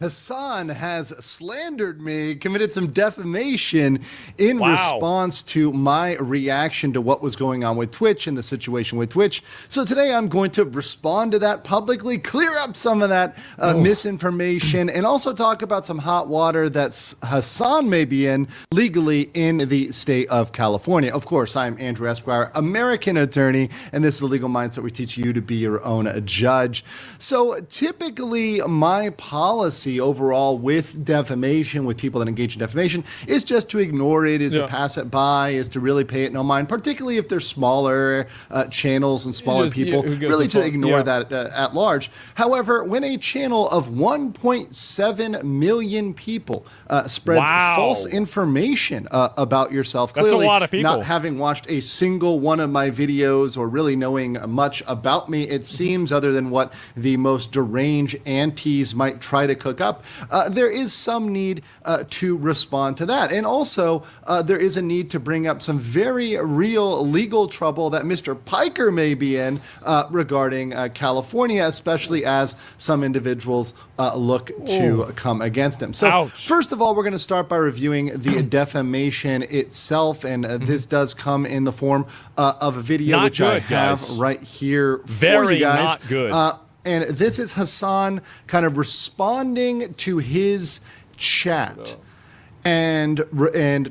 Hasan has slandered me, committed some defamation in Wow. response to my reaction to what was going on with Twitch and the situation with Twitch. So today I'm going to respond to that publicly, clear up some of that misinformation, and also talk about some hot water that Hasan may be in legally in the state of California. Of course, I'm Andrew Esquire, American attorney, and this is the legal mindset we teach you to be your own judge. So typically my policy overall with defamation, with people that engage in defamation, is just to ignore it, is to pass it by, is to really pay it no mind, particularly if they're smaller channels and smaller people, really to ignore that at large. However, when a channel of 1.7 million people spreads false information about yourself, clearly that's a lot of people. Not having watched a single one of my videos or really knowing much about me, it seems, other than what the most deranged antis might try to cook up, there is some need to respond to that. And also, there is a need to bring up some very real legal trouble that Mr. Piker may be in regarding California, especially as some individuals look to come against him. So first of all, we're going to start by reviewing the defamation itself. And this does come in the form of a video, not which good, I have guys. right here Very for you guys. not good. And this is Hasan kind of responding to his chat and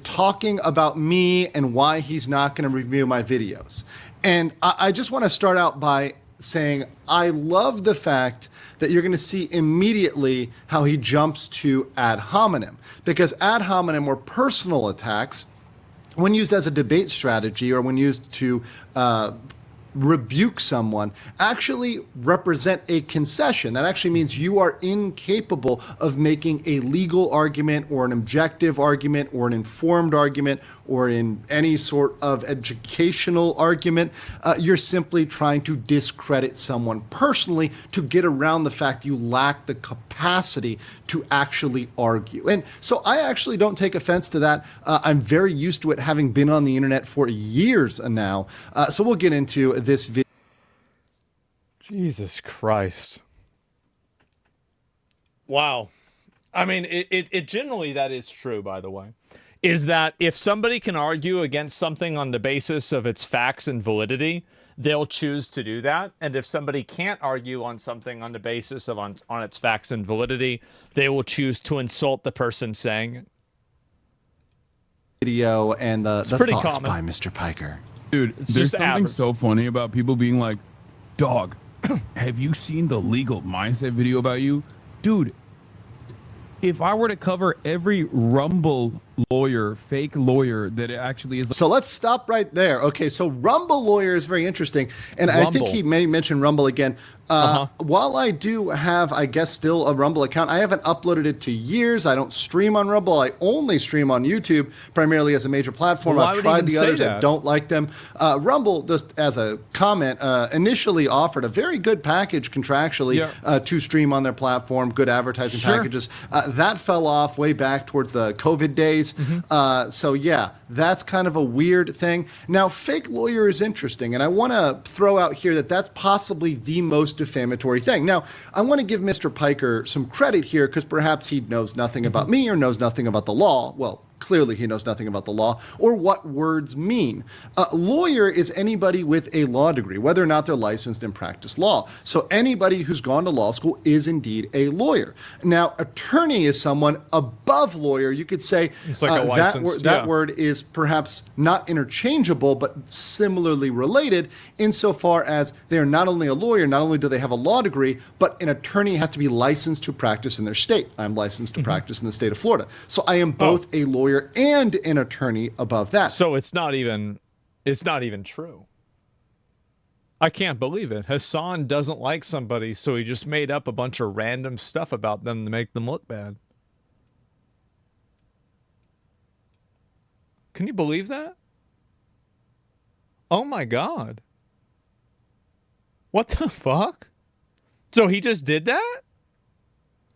talking about me and why he's not going to review my videos. And I just want to start out by saying I love the fact that you're going to see immediately how he jumps to ad hominem, because ad hominem or personal attacks, when used as a debate strategy or when used to rebuke someone, actually represent a concession. That actually means you are incapable of making a legal argument or an objective argument or an informed argument or in any sort of educational argument. You're simply trying to discredit someone personally to get around the fact you lack the capacity to actually argue. And so I actually don't take offense to that. I'm very used to it, having been on the internet for years now. So we'll get into this video. Jesus Christ. Wow. I mean, it generally, that is true, by the way, is that if somebody can argue against something on the basis of its facts and validity, they'll choose to do that. And if somebody can't argue on something on the basis of on its facts and validity, they will choose to insult the person saying it. Video and the thoughts common by Mr. Piker. Dude, there's something so funny about people being like, dog, have you seen the legal mindset video about you? Dude, if I were to cover every Rumble lawyer, fake lawyer that it actually is. So let's stop right there. Okay, so Rumble lawyer is very interesting. And I think he may mention Rumble again. While I do have, I guess, still a Rumble account, I haven't uploaded it to years. I don't stream on Rumble. I only stream on YouTube, primarily as a major platform. Well, I've tried the others. I don't like them. Rumble, just as a comment, initially offered a very good package contractually to stream on their platform, good advertising packages. That fell off way back towards the COVID days. So yeah, that's kind of a weird thing. Now, fake lawyer is interesting, and I want to throw out here that that's possibly the most defamatory thing. Now, I want to give Mr. Piker some credit here, because perhaps he knows nothing about me or knows nothing about the law. Well, clearly he knows nothing about the law or what words mean. A lawyer is anybody with a law degree, whether or not they're licensed and practice law. So anybody who's gone to law school is indeed a lawyer. Now, attorney is someone above lawyer. You could say it's like that word is perhaps not interchangeable, but similarly related insofar as they're not only a lawyer, not only do they have a law degree, but an attorney has to be licensed to practice in their state. I'm licensed to practice in the state of Florida. So I am both a lawyer and an attorney above that. So it's not even true. I can't believe it. Hasan doesn't like somebody, so he just made up a bunch of random stuff about them to make them look bad. Can you believe that? Oh my God. What the fuck? So he just did that?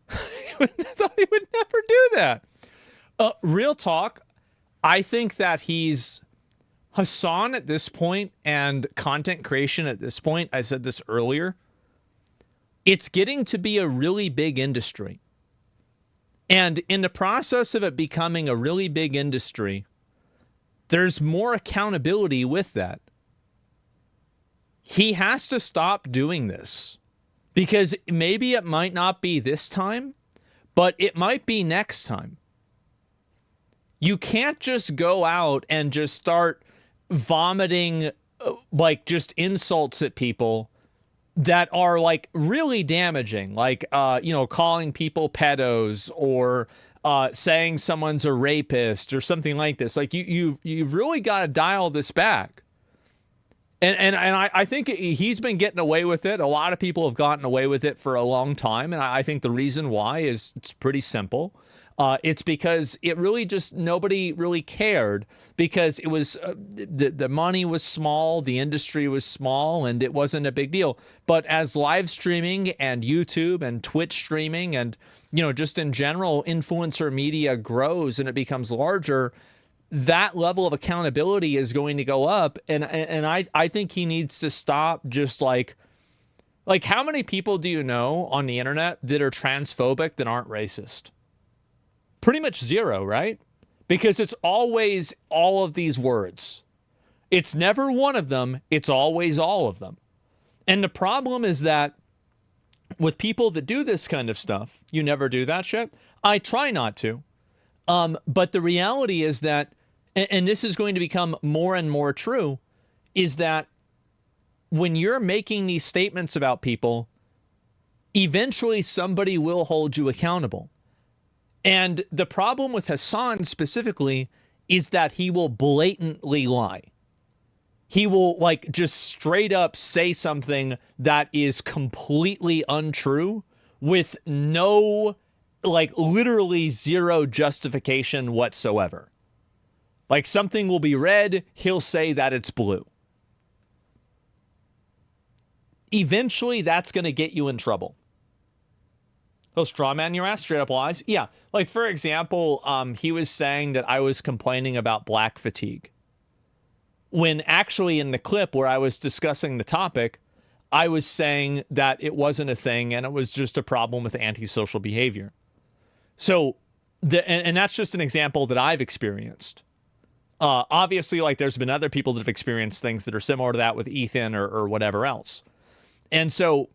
I thought he would never do that. Real talk, I think that Hasan at this point and content creation at this point, I said this earlier, it's getting to be a really big industry. And in the process of it becoming a really big industry, there's more accountability with that. He has to stop doing this, because maybe it might not be this time, but it might be next time. You can't just go out and just start vomiting like just insults at people that are like really damaging, like calling people pedos, or saying someone's a rapist or something like this. Like you've really got to dial this back. And I think he's been getting away with it. A lot of people have gotten away with it for a long time, and I think the reason why is it's pretty simple. It's because it really just, nobody really cared, because it was the money was small, the industry was small, and it wasn't a big deal. But as live streaming and YouTube and Twitch streaming and just in general influencer media grows and it becomes larger, that level of accountability is going to go up. And I think he needs to stop just like how many people do you know on the internet that are transphobic that aren't racist? Pretty much zero, right? Because it's always all of these words. It's never one of them. It's always all of them. And the problem is that with people that do this kind of stuff, you never do that shit. I try not to. But the reality is that, and this is going to become more and more true, is that when you're making these statements about people, eventually somebody will hold you accountable. And the problem with Hasan specifically is that he will blatantly lie. He will just straight up say something that is completely untrue with no, literally zero justification whatsoever. Like something will be red, he'll say that it's blue. Eventually that's going to get you in trouble. He'll straw man your ass, straight up lies. Yeah. Like, for example, he was saying that I was complaining about black fatigue, when actually in the clip where I was discussing the topic, I was saying that it wasn't a thing and it was just a problem with antisocial behavior. So, and that's just an example that I've experienced. Obviously, there's been other people that have experienced things that are similar to that with Ethan or whatever else. And so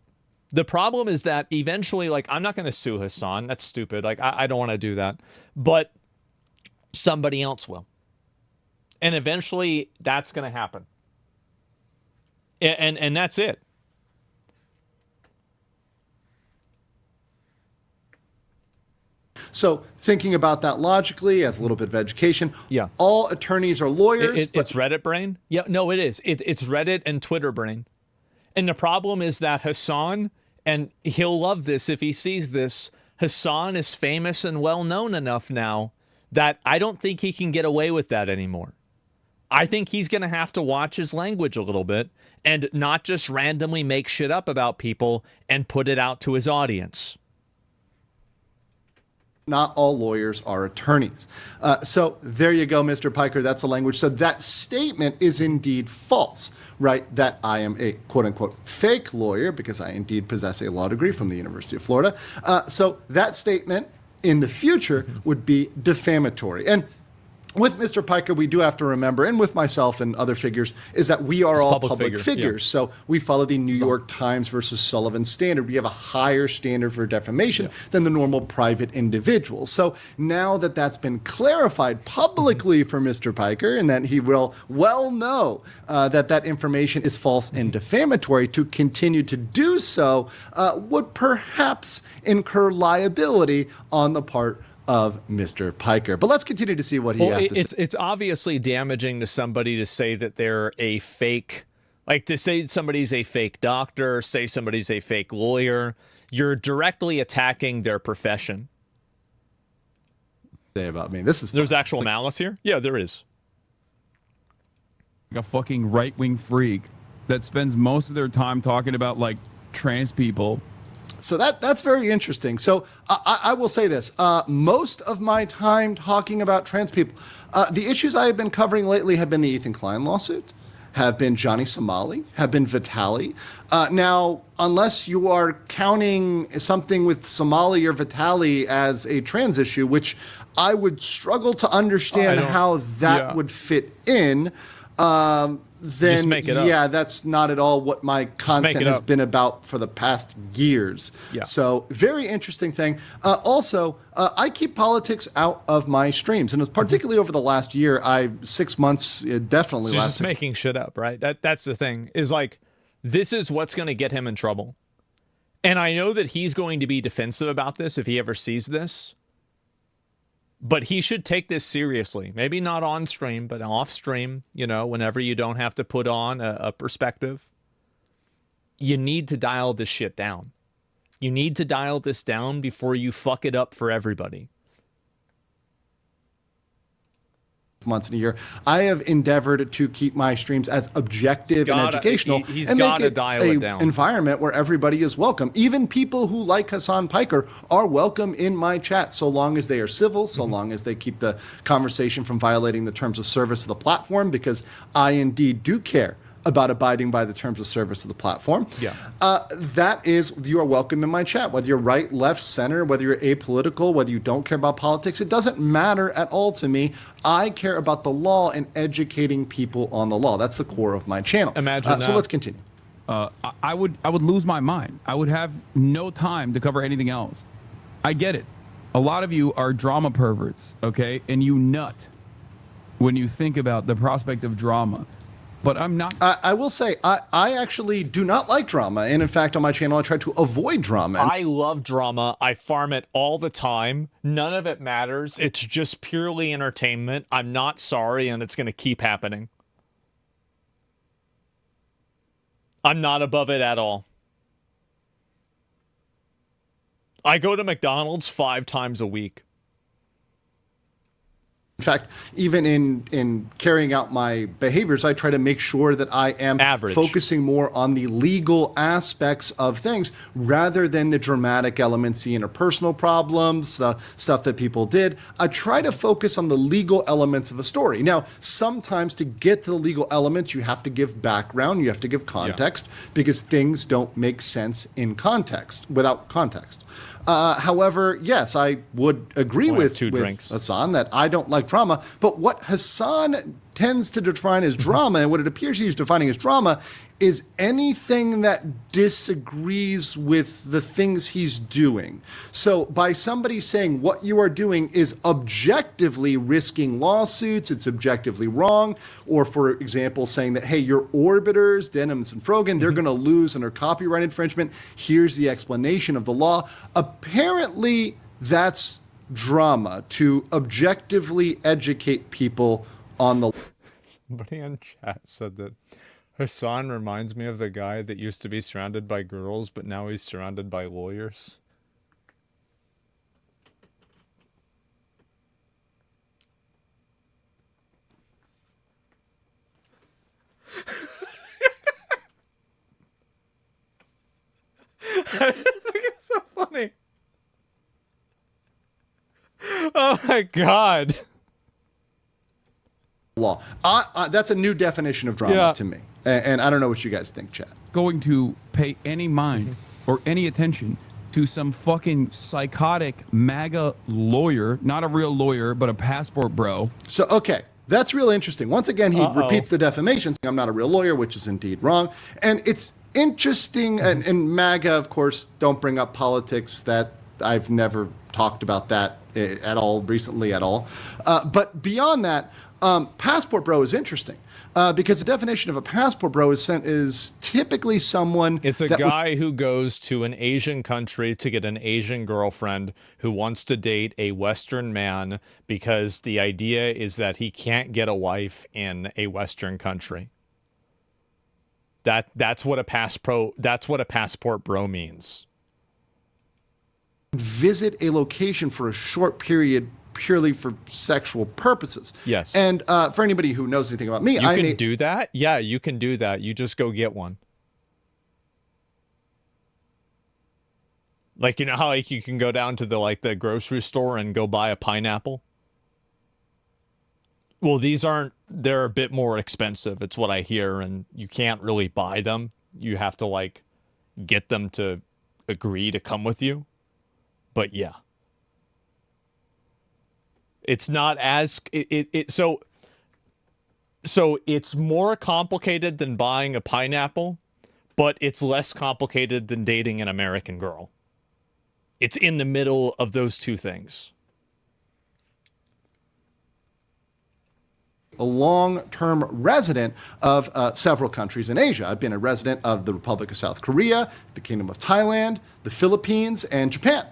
the problem is that eventually, I'm not going to sue Hasan. That's stupid. I don't want to do that. But somebody else will. And eventually, that's going to happen. And that's it. So thinking about that logically, as a little bit of education, yeah, all attorneys are lawyers. It's Reddit brain. Yeah, no, it is. It's Reddit and Twitter brain. And the problem is that Hasan, and he'll love this if he sees this, Hasan is famous and well-known enough now that I don't think he can get away with that anymore. I think he's going to have to watch his language a little bit and not just randomly make shit up about people and put it out to his audience. Not all lawyers are attorneys. So there you go, Mr. Piker. That's the language. So that statement is indeed false, right? That I am a quote-unquote fake lawyer because I indeed possess a law degree from the University of Florida. So that statement in the future would be defamatory. And with Mr. Piker, we do have to remember, and with myself and other figures, is that we are all public figures. Yeah. So we follow the New York Times versus Sullivan standard. We have a higher standard for defamation than the normal private individual. So now that that's been clarified publicly for Mr. Piker, and that he will well know that information is false and defamatory, to continue to do so would perhaps incur liability on the part of Mr. Piker. But let's continue to see what he has to say. It's obviously damaging to somebody to say that they're a fake, to say somebody's a fake doctor, say somebody's a fake lawyer. You're directly attacking their profession. Say about me. There's actual malice here? Yeah, there is. A fucking right-wing freak that spends most of their time talking about trans people. So that's very interesting. So I will say this. Most of my time talking about trans people, the issues I have been covering lately have been the Ethan Klein lawsuit, have been Johnny Somali, have been Vitali. Now, unless you are counting something with Somali or Vitali as a trans issue, which I would struggle to understand how that would fit in, then yeah, that's not at all what my content has been about for the past years. Yeah. So very interesting thing. Also, I keep politics out of my streams, and it's particularly over the last year. 6 months, definitely. So just making shit up, right? That's the thing. Is like, this is what's going to get him in trouble, and I know that he's going to be defensive about this if he ever sees this. But he should take this seriously. Maybe not on stream, but off stream, you know, whenever you don't have to put on a perspective. You need to dial this shit down. You need to dial this down before you fuck it up for everybody. Months in a year, I have endeavored to keep my streams as objective and educational, and make it an environment where everybody is welcome. Even people who like Hasan Piker are welcome in my chat, so long as they are civil, so long as they keep the conversation from violating the terms of service of the platform, because I indeed do care about abiding by the terms of service of the platform. Yeah. That is, you are welcome in my chat, whether you're right, left, center, whether you're apolitical, whether you don't care about politics. It doesn't matter at all to me. I care about the law and educating people on the law. That's the core of my channel. Imagine that. So let's continue. I would lose my mind. I would have no time to cover anything else. I get it. A lot of you are drama perverts, okay? And you nut when you think about the prospect of drama. But I'm not. I will say, I actually do not like drama. And in fact, on my channel, I try to avoid drama. I love drama. I farm it all the time. None of it matters. It's just purely entertainment. I'm not sorry, and it's going to keep happening. I'm not above it at all. I go to McDonald's 5 times a week. In fact, even in carrying out my behaviors, I try to make sure that I am focusing more on the legal aspects of things rather than the dramatic elements, the interpersonal problems, the stuff that people did. I try to focus on the legal elements of a story. Now, sometimes to get to the legal elements, you have to give background, you have to give context, because things don't make sense in context, without context. However, yes, I would agree with Hasan that I don't like drama, but what Hasan tends to define as drama, and what it appears he's defining as drama, is anything that disagrees with the things he's doing. So by somebody saying what you are doing is objectively risking lawsuits, it's objectively wrong, or for example, saying that, hey, your orbiters, Denims and Frogan, they're going to lose under copyright infringement. Here's the explanation of the law. Apparently, that's drama, to objectively educate people on the... Somebody in chat said that Hasan reminds me of the guy that used to be surrounded by girls, but now he's surrounded by lawyers. I just think it's so funny. Oh my God. Law. That's a new definition of drama to me. And I don't know what you guys think, chat. Going to pay any mind or any attention to some fucking psychotic MAGA lawyer, not a real lawyer, but a passport bro. So, okay, that's really interesting. Once again, he repeats the defamation, saying I'm not a real lawyer, which is indeed wrong. And it's interesting, and MAGA, of course, don't bring up politics. That I've never talked about that at all recently at all. But beyond that, passport bro is interesting. Because the definition of a passport bro is typically someone... It's a guy who goes to an Asian country to get an Asian girlfriend who wants to date a Western man because the idea is that he can't get a wife in a Western country. That's what a passport bro means. Visit a location for a short period purely for sexual purposes. Yes. And for anybody who knows anything about me, you can do that. Yeah, you can do that. You just go get one. Like, you know how like you can go down to the grocery store and go buy a pineapple? Well, they're a bit more expensive. It's what I hear, and you can't really buy them. You have to like get them to agree to come with you. But yeah. It's not as so it's more complicated than buying a pineapple, but it's less complicated than dating an American girl. It's in the middle of those two things. A long-term resident of several countries in Asia. I've been a resident of the Republic of South Korea, the Kingdom of Thailand, the Philippines, and Japan.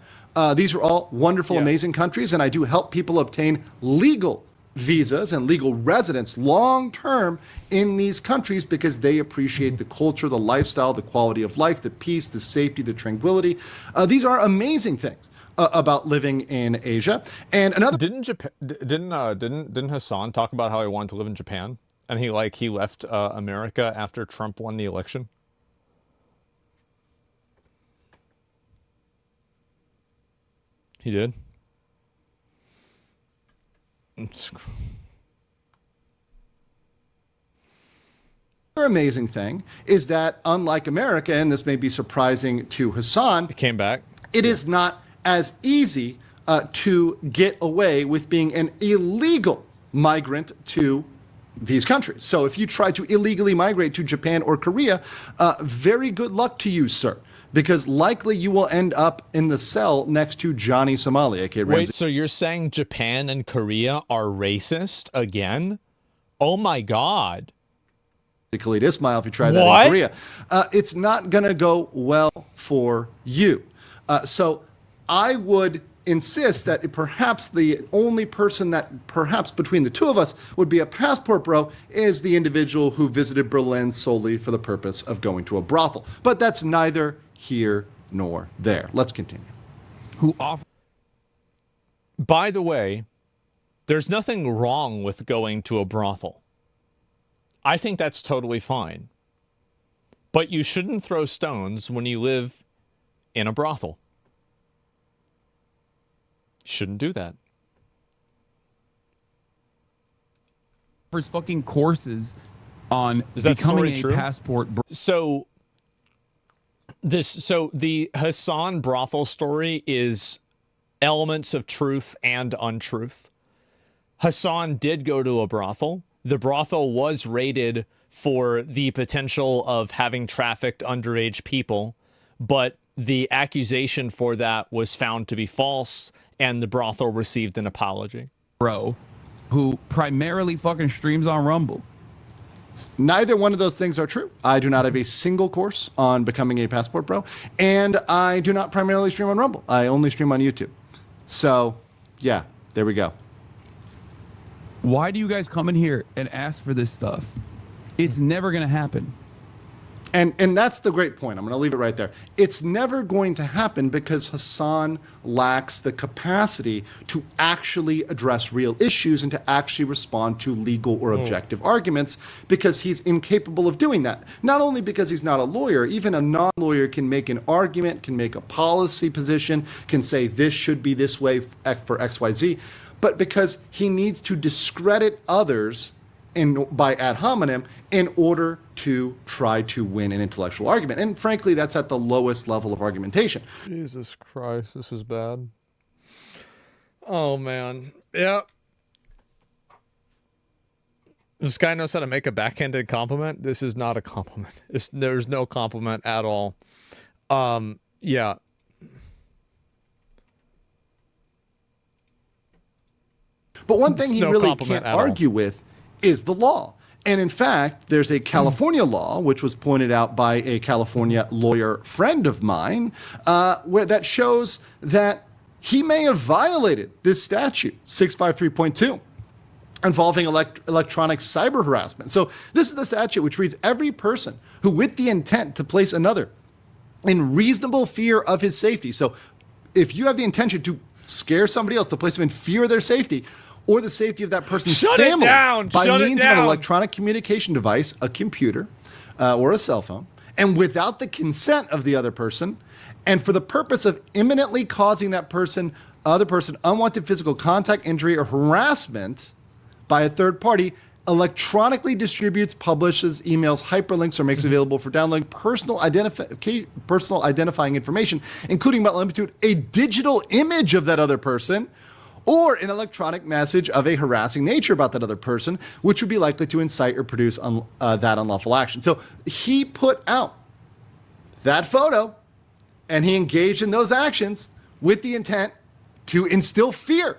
These are all wonderful, amazing countries, and I do help people obtain legal visas and legal residence long-term in these countries because they appreciate the culture, the lifestyle, the quality of life, the peace, the safety, the tranquility. These are amazing things about living in Asia. And another didn't Hasan talk about how he wanted to live in Japan, and he left America after Trump won the election? He did. Another amazing thing is that unlike America, and this may be surprising to Hasan, It came back. It is not as easy to get away with being an illegal migrant to these countries. So if you try to illegally migrate to Japan or Korea, very good luck to you, sir, because likely you will end up in the cell next to Johnny Somali, aka Ramsey. Wait, so you're saying Japan and Korea are racist again? Oh my God. Khalid Ismail, if you try that in Korea, it's not going to go well for you. So I would insist that perhaps the only person that perhaps between the two of us would be a passport bro is the individual who visited Berlin solely for the purpose of going to a brothel. But that's neither here nor there. Let's continue. By the way, there's nothing wrong with going to a brothel. I think that's totally fine. But you shouldn't throw stones when you live in a brothel. You shouldn't do that. Offers fucking courses on Is that becoming story a true? passport. So the Hasan brothel story is elements of truth and untruth. Hasan did go to a brothel. The brothel was raided for the potential of having trafficked underage people, but the accusation for that was found to be false, and the brothel received an apology. Bro, who primarily fucking streams on Rumble. Neither one of those things are true. I do not have a single course on becoming a passport bro, and I do not primarily stream on Rumble. I only stream on YouTube. So, yeah, there we go. Why do you guys come in here and ask for this stuff? It's never going to happen. And that's the great point. I'm going to leave it right there. It's never going to happen because Hasan lacks the capacity to actually address real issues and to actually respond to legal or objective arguments because he's incapable of doing that. Not only because he's not a lawyer, even a non-lawyer can make an argument, can make a policy position, can say this should be this way for XYZ, but because he needs to discredit others by ad hominem in order to try to win an intellectual argument. And frankly, that's at the lowest level of argumentation. Jesus Christ, this is bad. Oh, man. Yeah. This guy knows how to make a backhanded compliment. This is not a compliment. There's no compliment at all. Yeah. But one thing he really can't argue with is the law. And in fact, there's a California law, which was pointed out by a California lawyer friend of mine, where that shows that he may have violated this statute, 653.2, involving electronic cyber harassment. So this is the statute which reads, every person who with the intent to place another in reasonable fear of his safety. So if you have the intention to scare somebody else, to place them in fear of their safety, or the safety of that person's family by means of an electronic communication device, a computer, or a cell phone, and without the consent of the other person, and for the purpose of imminently causing that other person unwanted physical contact, injury, or harassment, by a third party, electronically distributes, publishes, emails, hyperlinks, or makes available for downloading personal identifying information, including but limited to a digital image of that other person, or an electronic message of a harassing nature about that other person, which would be likely to incite or produce that unlawful action. So he put out that photo, and he engaged in those actions with the intent to instill fear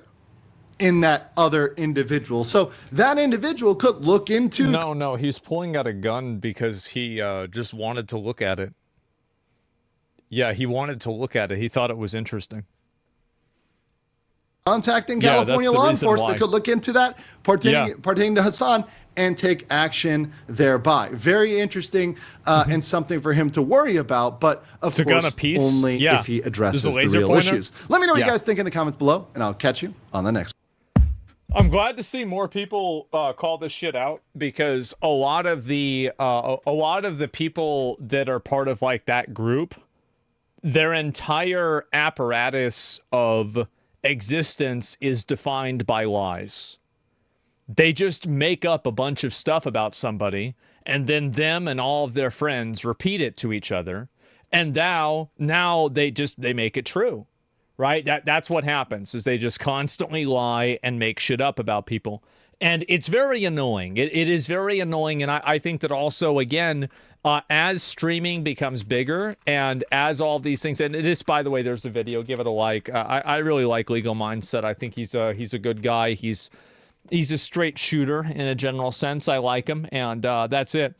in that other individual. So that individual could look into... No, he's pulling out a gun because he just wanted to look at it. Yeah, he wanted to look at it. He thought it was interesting. Contacting California law enforcement why. could look into that, pertaining to Hasan, and take action thereby. Very interesting, and something for him to worry about, but of course only if he addresses the real issues. Let me know what you guys think in the comments below, and I'll catch you on the next one. I'm glad to see more people call this shit out, because a lot of the people that are part of like that group, their entire apparatus of existence is defined by lies. They just make up a bunch of stuff about somebody, and then them and all of their friends repeat it to each other, and now they make it true. Right? That's what happens, is they just constantly lie and make shit up about people. And it's very annoying. It is very annoying. And I think that also, again, as streaming becomes bigger and as all these things, and it is, by the way, there's the video, give it a like. I really like Legal Mindset. I think he's a good guy. He's a straight shooter in a general sense. I like him. And that's it.